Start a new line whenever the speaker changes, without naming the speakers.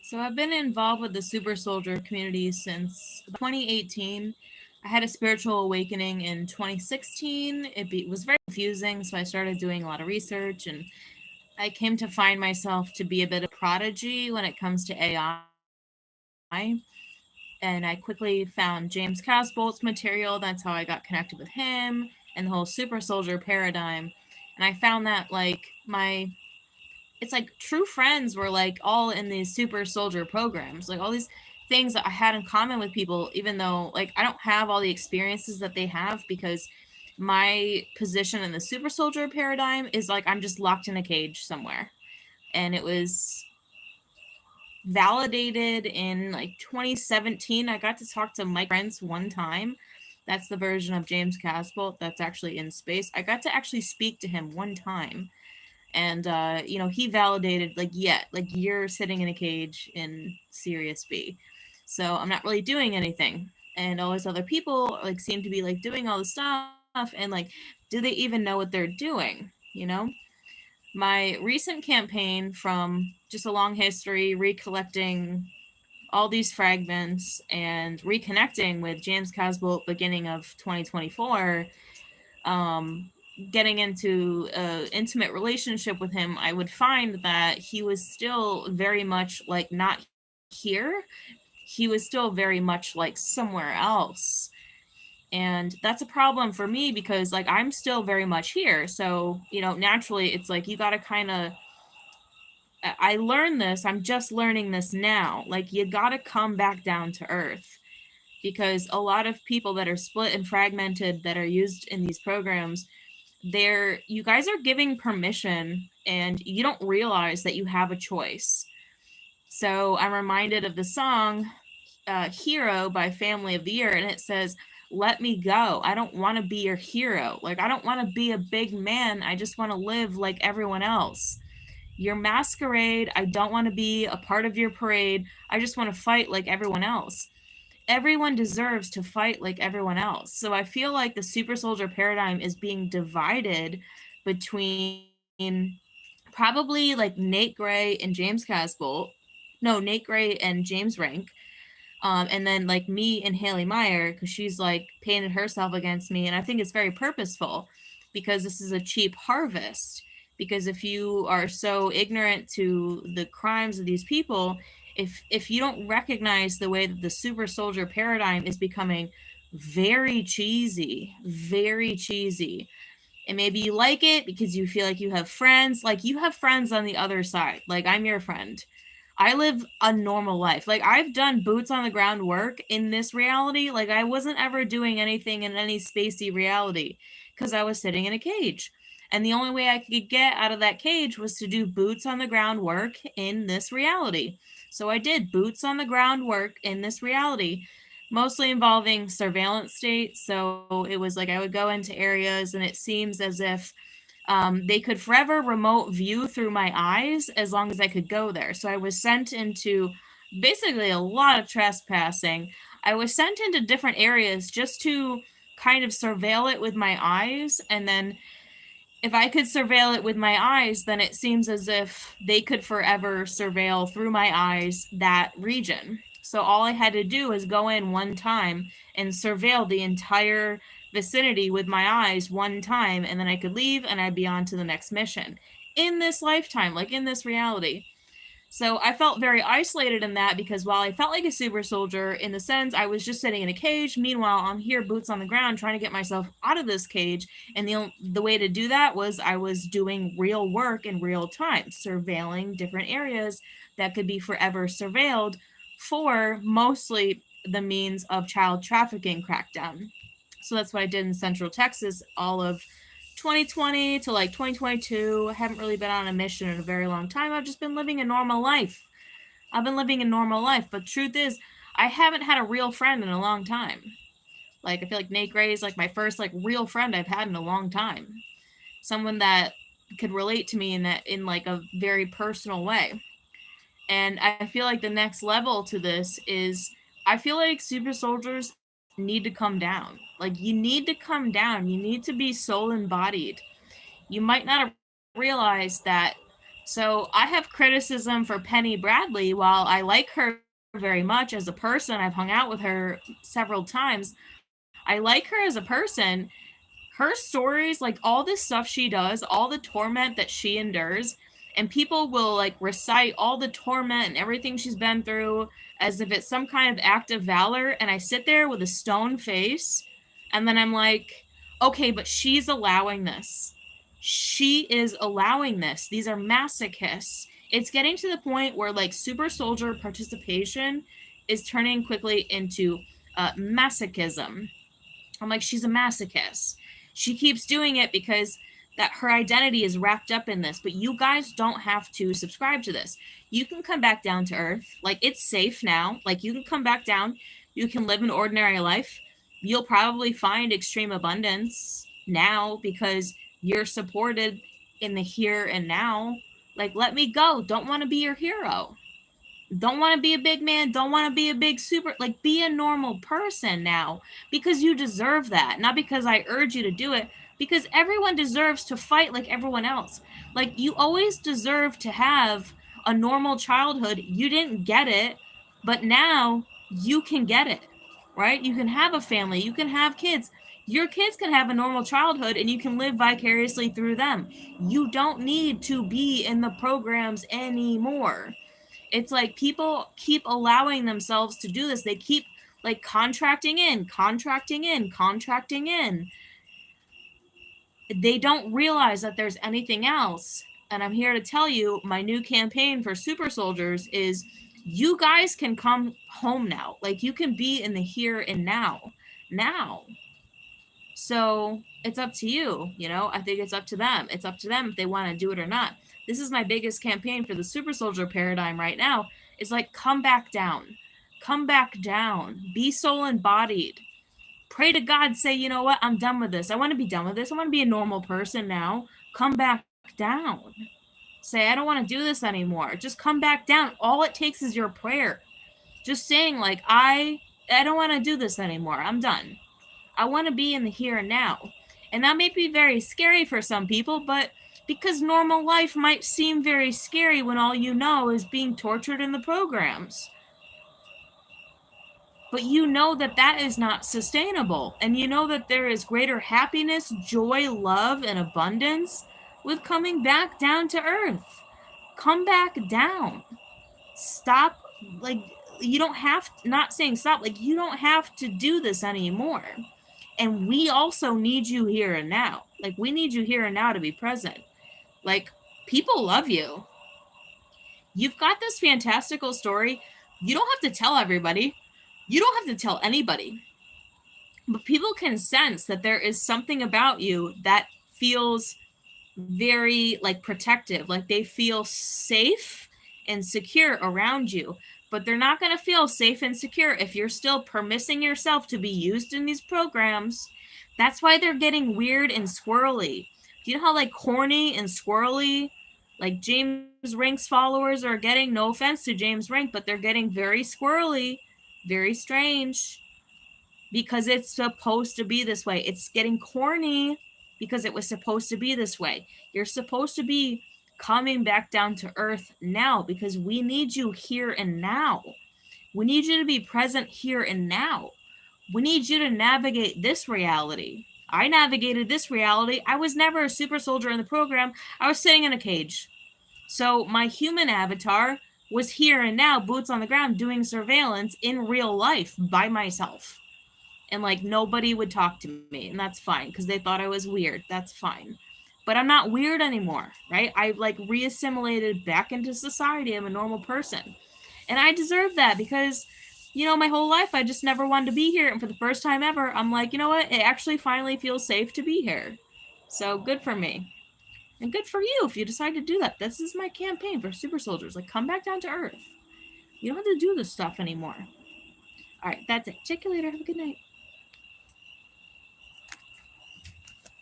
So I've been involved with the super soldier community since 2018. I had a spiritual awakening in 2016. Was very confusing, so I started doing a lot of research, and I came to find myself to be a bit of prodigy when it comes to AI. And I quickly found James Casbolt's material. That's how I got connected with him and the whole super soldier paradigm. And I found that it's like true friends were like all in these super soldier programs, like all these things that I had in common with people, even though like I don't have all the experiences that they have, because my position in the super soldier paradigm is like I'm just locked in a cage somewhere. And it was validated in like 2017. I got to talk to Mike Prince one time. That's the version of James Casbolt that's actually in space. I got to actually speak to him one time, and he validated like, yeah, like you're sitting in a cage in Sirius B, so I'm not really doing anything. And all these other people like seem to be like doing all the stuff, and like, do they even know what they're doing? My recent campaign, from just a long history recollecting all these fragments and reconnecting with James Casbolt beginning of 2024, um, getting into an intimate relationship with him, I would find that he was still very much like not here. He was still very much like somewhere else. And that's a problem for me because like I'm still very much here. So, naturally it's like you got to kind of, I learned this, I'm just learning this now. Like you got to come back down to earth, because a lot of people that are split and fragmented that are used in these programs, you guys are giving permission and you don't realize that you have a choice. So I'm reminded of the song Hero by Family of the Year, and it says, let me go. I don't want to be your hero. Like, I don't want to be a big man. I just want to live like everyone else. Your masquerade, I don't want to be a part of your parade. I just want to fight like everyone else. Everyone deserves to fight like everyone else. So I feel like the super soldier paradigm is being divided between probably like Nate Gray and James Casbolt. No, Nate Gray and James Rank. And then like me and Haley Meyer, because she's like painted herself against me. And I think it's very purposeful, because this is a cheap harvest. Because if you are so ignorant to the crimes of these people, if you don't recognize the way that the super soldier paradigm is becoming very cheesy, very cheesy, and maybe you like it because you feel like you have friends, like you have friends on the other side, like I'm your friend. I live a normal life. Like I've done boots on the ground work in this reality. Like I wasn't ever doing anything in any spacey reality because I was sitting in a cage. And the only way I could get out of that cage was to do boots on the ground work in this reality. So I did boots on the ground work in this reality, mostly involving surveillance state. So it was like I would go into areas and it seems as if they could forever remote view through my eyes as long as I could go there. So I was sent into basically a lot of trespassing. I was sent into different areas just to kind of surveil it with my eyes. And then if I could surveil it with my eyes, then it seems as if they could forever surveil through my eyes that region. So all I had to do was go in one time and surveil the entire vicinity with my eyes one time, and then I could leave and I'd be on to the next mission in this lifetime, like in this reality. So I felt very isolated in that, because while I felt like a super soldier in the sense I was just sitting in a cage, meanwhile I'm here boots on the ground trying to get myself out of this cage. And the way to do that was I was doing real work in real time, surveilling different areas that could be forever surveilled for mostly the means of child trafficking crackdown. So that's what I did in Central Texas all of 2020 to like 2022. I haven't really been on a mission in a very long time. I've just been living a normal life. I've been living a normal life, but truth is, I haven't had a real friend in a long time. Like I feel like Nate Gray is like my first like real friend I've had in a long time. Someone that could relate to me in like a very personal way. And I feel like the next level to this is I feel like super soldiers need to come down. Like you need to come down. You need to be soul embodied. You might not have realized that So I have criticism for Penny Bradley. While I like her very much as a person, I've hung out with her several times. I like her as a person. Her stories, like all this stuff she does, all the torment that she endures, and people will like recite all the torment and everything she's been through as if it's some kind of act of valor. And I sit there with a stone face, and then I'm like, okay, but she's allowing this. She is allowing this. These are masochists. It's getting to the point where like super soldier participation is turning quickly into masochism. I'm like, she's a masochist. She keeps doing it because that her identity is wrapped up in this. But you guys don't have to subscribe to this. You can come back down to earth. Like, it's safe now. Like, you can come back down. You can live an ordinary life. You'll probably find extreme abundance now because you're supported in the here and now. Like, let me go. Don't want to be your hero. Don't want to be a big man, don't want to be a big super, like, be a normal person now, because you deserve that, not because I urge you to do it, because everyone deserves to fight like everyone else. Like, you always deserve to have a normal childhood. You didn't get it, but now you can get it, right? You can have a family, you can have kids. Your kids can have a normal childhood and you can live vicariously through them. You don't need to be in the programs anymore. It's like people keep allowing themselves to do this. They keep like contracting in. They don't realize that there's anything else. And I'm here to tell you, my new campaign for super soldiers is you guys can come home now. Like, you can be in the here and now. So it's up to you. I think it's up to them. It's up to them if they want to do it or not. This is my biggest campaign for the super soldier paradigm right now. Is like, come back down. Come back down. Be soul embodied. Pray to God, say, you know what? I'm done with this. I want to be done with this. I want to be a normal person now. Come back down. Say, I don't want to do this anymore. Just come back down. All it takes is your prayer. Just saying, like, I don't want to do this anymore. I'm done. I want to be in the here and now. And that may be very scary for some people, but because normal life might seem very scary when all you know is being tortured in the programs. But you know that that is not sustainable. And you know that there is greater happiness, joy, love, and abundance with coming back down to earth. Come back down. Stop. Like, you don't have, not saying stop, like, you don't have to do this anymore. And we also need you here and now. Like, we need you here and now to be present. Like, people love you. You've got this fantastical story. You don't have to tell everybody. You don't have to tell anybody. But people can sense that there is something about you that feels very, like, protective. Like, they feel safe and secure around you. But they're not going to feel safe and secure if you're still permitting yourself to be used in these programs. That's why they're getting weird and squirrely. Do you know how, like, corny and squirrely, like, James Rink's followers are getting? No offense to James Rink, but they're getting very squirrely, very strange, because it's supposed to be this way. It's getting corny because it was supposed to be this way. You're supposed to be coming back down to earth now, because we need you here and now. We need you to be present here and now. We need you to navigate this reality. I navigated this reality. I was never a super soldier in the program. I was sitting in a cage. So my human avatar was here and now, boots on the ground, doing surveillance in real life by myself. And, like, nobody would talk to me, and that's fine, because they thought I was weird. That's fine. But I'm not weird anymore, right? I, like, reassimilated back into society. I'm a normal person. And I deserve that because, my whole life I just never wanted to be here. And for the first time ever, I'm like, you know what? It actually finally feels safe to be here. So good for me. And good for you if you decide to do that. This is my campaign for super soldiers. Like, come back down to earth. You don't have to do this stuff anymore. All right, that's it. Check you later. Have a good night.